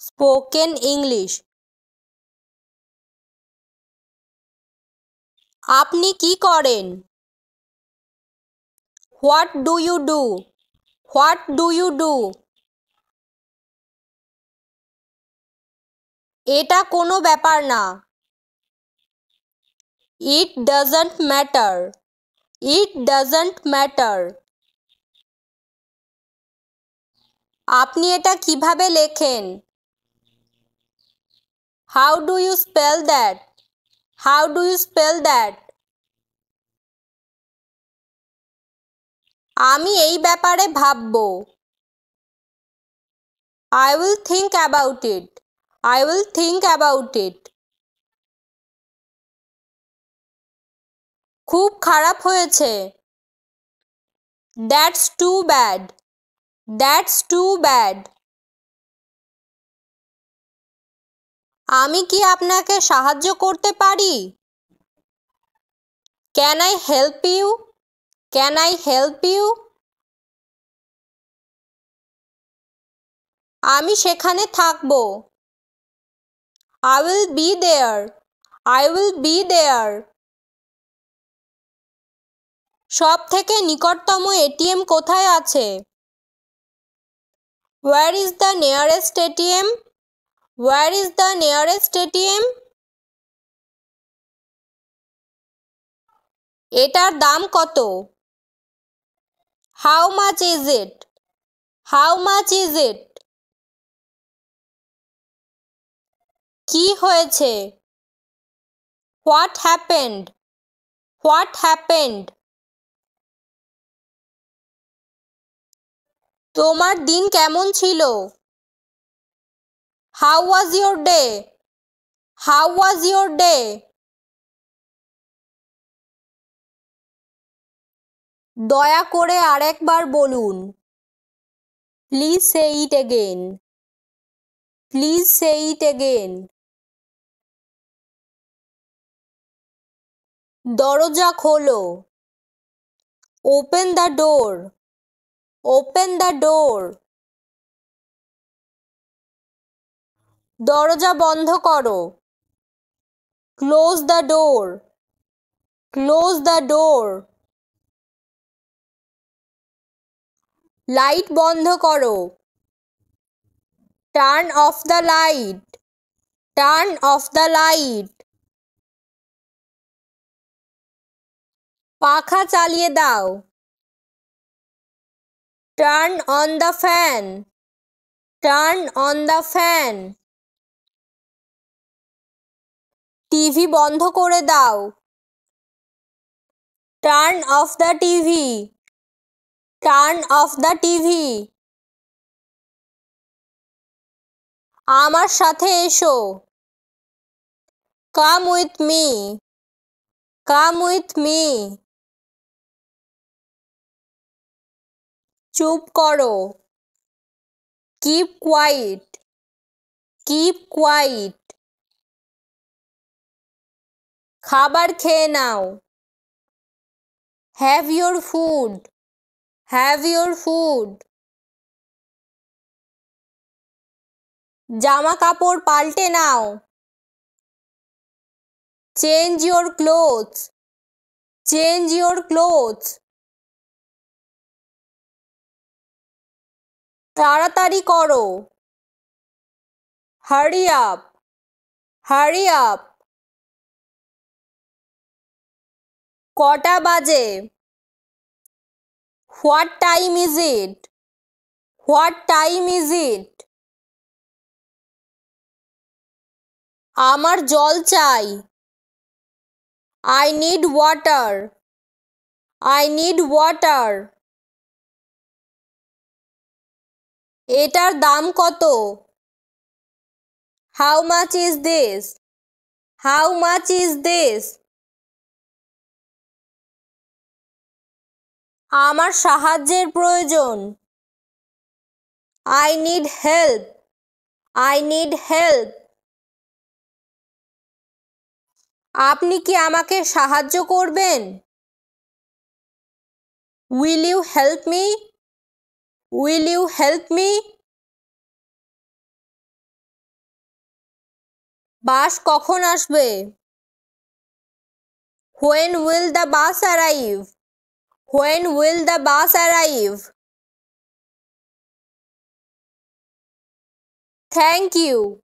Spoken English. আপনি কি করেন? What do you do? What do you do? এটা কোনো ব্যাপার না। It doesn't matter. It doesn't matter. আপনি এটা কিভাবে লেখেন? How do you spell that? How do you spell that? আমি এই ব্যাপারে ভাববো। I will think about it. I will think about it. খুব খারাপ হয়েছে। That's too bad. That's too bad. আমি কি আপনাকে সাহায্য করতে পারি? Can I help you? Can I help you? আমি সেখানে থাকবো। I will be there. I will be there. সব থেকে নিকটতম এটিএম কোথায় আছে? Where is the nearest ATM? Where is the nearest ATM? এটার দাম কত? How much is it? How much is it? কি হয়েছে? What happened? What happened? তোমার দিন কেমন ছিল? How was your day? How was your day? দয়া করে আরেকবার বলুন। Please say it again. Please say it again. দরজা খোলো। Open the door. Open the door. দরজা বন্ধ করো। Close the door. Close the door. Light বন্ধ করো। Turn off the light. Turn off the light. পাখা চালিয়ে দাও। Turn on the fan. Turn on the fan. TV বন্ধ করে দাও। Turn off the TV. Turn off the TV. আমার সাথে এসো। Come with me. Come with me. চুপ করো। Keep quiet. Keep quiet. খাবার খেয়ে নাও। Have your food. Have your food. জামা কাপড় পাল্টে নাও। Change your clothes. Change your clothes. তাড়াতাড়ি করো। Hurry up. Hurry up. কটা বাজে? What time is it? What time is it? আমার জল চাই। I need water. I need water. এটার দাম কত? How much is this? How much is this? আমার সাহায্যের প্রয়োজন। I need help. I need help. আপনি কি আমাকে সাহায্য করবেন? Will you help me? Will you help me? বাস কখন আসবে? When will the bus arrive? When will the bus arrive? Thank you.